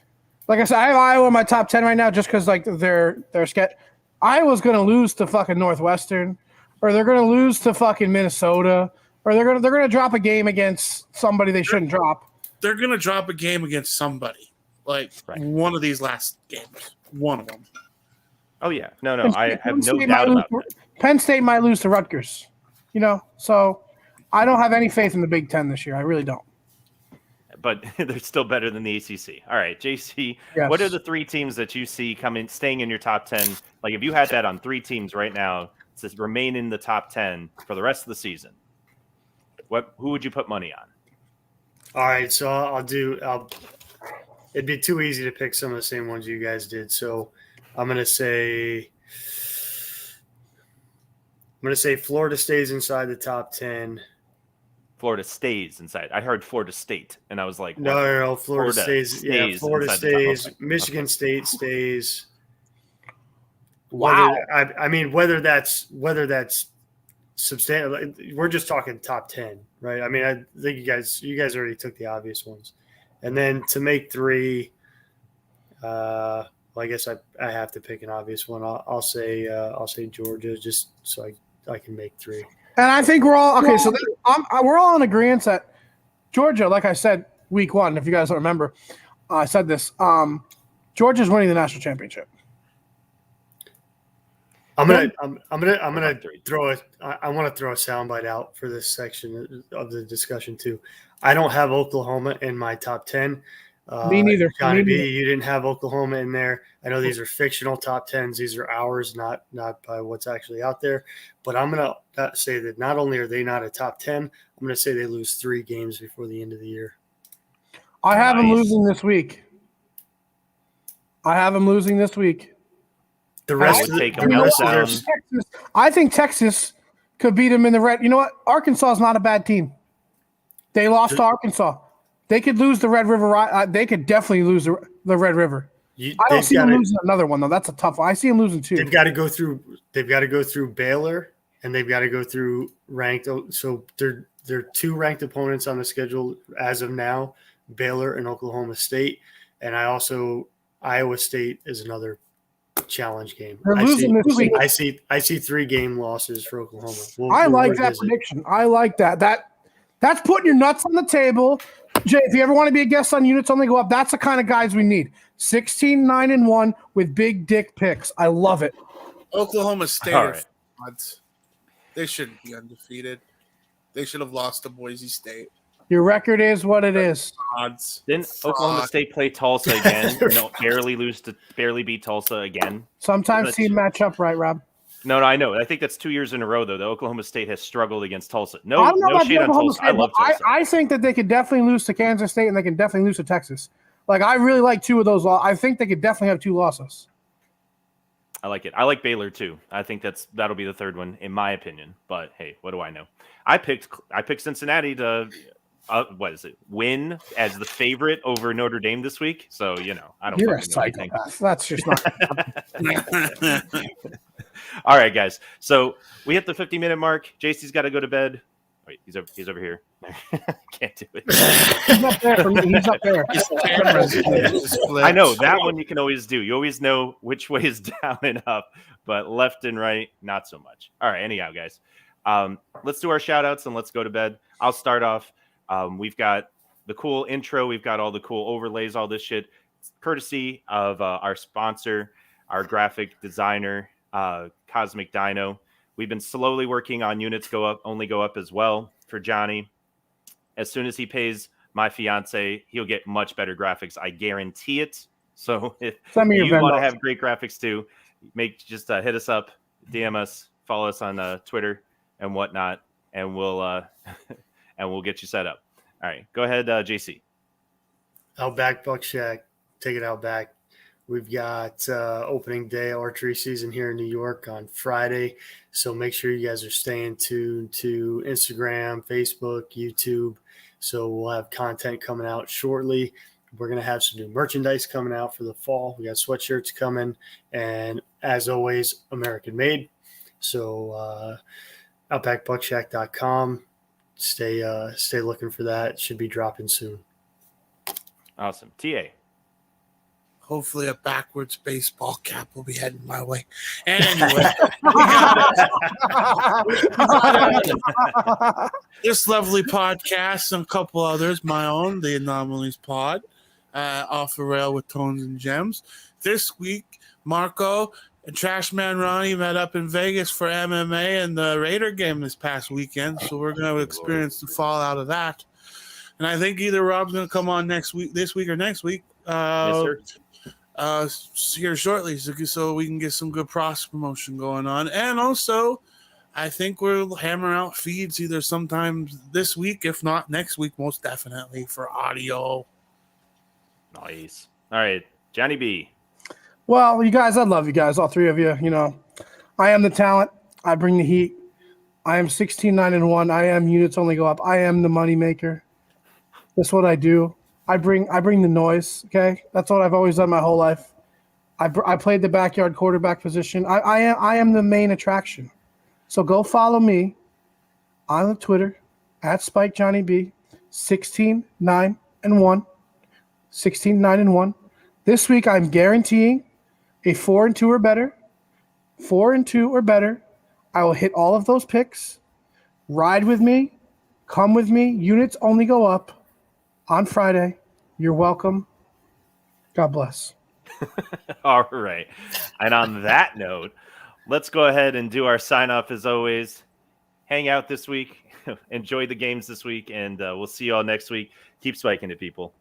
like I said, I have Iowa in my top 10 right now just because like they're scared. Iowa's going to lose to fucking Northwestern, or they're going to lose to fucking Minnesota, or they're going to drop a game against somebody they shouldn't drop. They're going to drop a game against somebody. Like one of these last games. One of them. Oh, yeah. No, I have no State doubt might about lose- that. Penn State might lose to Rutgers, so I don't have any faith in the Big Ten this year. I really don't. But they're still better than the ACC. All right, JC, Yes. what are the 3 teams that you see staying in your top 10? Like, if you had that on 3 teams right now to remain in the top 10 for the rest of the season, who would you put money on? All right, so it'd be too easy to pick some of the same ones you guys did. So I'm gonna say Florida stays inside the top 10. Florida stays inside. I heard Florida State, and I was like, No, what? no, no. Florida stays. Yeah, Florida inside the top. stays. Okay. Michigan State stays. Wow. Whether that's substantial. We're just talking top 10, right? I mean, I think you guys already took the obvious ones, and then to make 3. Well, I guess I have to pick an obvious one. I'll say Georgia just so I can make 3. And I think we're all okay. So we're all in agreement that Georgia, like I said, week 1. If you guys don't remember, I said this. Georgia's winning the national championship. I'm gonna throw I want to throw a soundbite out for this section of the discussion too. I don't have Oklahoma in my top 10. Me neither. Johnny Me B, neither. you didn't have Oklahoma in there. I know these are fictional top 10s. These are ours, not by what's actually out there. But I'm going to say that not only are they not a top 10, I'm going to say they lose 3 games before the end of the year. I have them Nice. losing this week. The rest would of take the a rest of their meltdown. I think Texas could beat them in the red. You know what? Arkansas is not a bad team. They lost to Arkansas. They could lose the Red River. They could definitely lose the Red River. I don't see them losing another one though. That's a tough one. I see them losing 2. They've got to go through Baylor, and they've got to go through ranked. So they're 2 ranked opponents on the schedule as of now: Baylor and Oklahoma State. And Iowa State is another challenge game. They're losing this week. I see 3 game losses for Oklahoma. I We'll like that revisit. prediction. I like that. That's putting your nuts on the table. Jay, if you ever want to be a guest on Units Only Go Up, that's the kind of guys we need. 16-9-1 with big dick picks. I love it. Oklahoma State All are right. frauds. They shouldn't be undefeated. They should have lost to Boise State. Your record is what it is. Frauds. Didn't Oklahoma State play Tulsa again? barely beat Tulsa again. Sometimes But- team match up right, Rob. No, I know. I think that's 2 years in a row, though. The Oklahoma State has struggled against Tulsa. I No don't know about shade on Oklahoma Tulsa. I State, love but Tulsa. I think that they could definitely lose to Kansas State and they can definitely lose to Texas. Like, I really like 2 of those. I think they could definitely have 2 losses. I like it. I like Baylor too. I think that'll be the 3rd one in my opinion. But hey, what do I know? I picked Cincinnati to what is it? Win as the favorite over Notre Dame this week. So I don't You're a fucking know anything. psychopath. That's just not. All right, guys. So we hit the 50-minute mark. JC's got to go to bed. Wait, he's over here. Can't do it. He's up there for me. He's up there. I know that one you can always do. You always know which way is down and up, but left and right, not so much. All right. Anyhow, guys, let's do our shout outs and let's go to bed. I'll start off. We've got the cool intro. We've got all the cool overlays, all this shit, courtesy of our sponsor, our graphic designer, Cosmic Dino. We've been slowly working on units go up as well for Johnny. As soon as he pays my fiance, he'll get much better graphics. I guarantee it. So if you want to have great graphics too, hit us up, DM us, follow us on Twitter and whatnot, and we'll get you set up. All right, go ahead, JC. Outback Buck Shack, take it out back. We've got opening day archery season here in New York on Friday. So make sure you guys are staying tuned to Instagram, Facebook, YouTube. So we'll have content coming out shortly. We're going to have some new merchandise coming out for the fall. We got sweatshirts coming. And as always, American made. So outbackbuckshack.com. Stay looking for that. It should be dropping soon. Awesome. TA. Hopefully a backwards baseball cap will be heading my way. And anyway, this lovely podcast and a couple others, my own, the Anomalies Pod, Off the Rail with Tones and Gems. This week, Marco and Trashman Ronnie met up in Vegas for MMA and the Raider game this past weekend. So we're going to experience the fallout of that. And I think either Rob's going to come on this week or next week. Yes, sir. Here shortly, so we can get some good cross promotion going on. And also, I think we'll hammer out feeds either sometime this week, if not next week, most definitely for audio. Nice. All right, Johnny B. Well, you guys, I love you guys, all three of you. I am the talent. I bring the heat. I am 16-9-1. I am units only go up. I am the money maker. That's what I do. I bring the noise, okay? That's what I've always done my whole life. I played the backyard quarterback position. I am the main attraction. So go follow me on Twitter at SpikeJohnnyB, 16-9-1. 16-9-1. This week I'm guaranteeing a 4-2 or better. 4-2 or better. I will hit all of those picks. Ride with me. Come with me. Units only go up on Friday. You're welcome. God bless. All right. And on that note, let's go ahead and do our sign off as always. Hang out this week. Enjoy the games this week. And we'll see you all next week. Keep spiking it, people.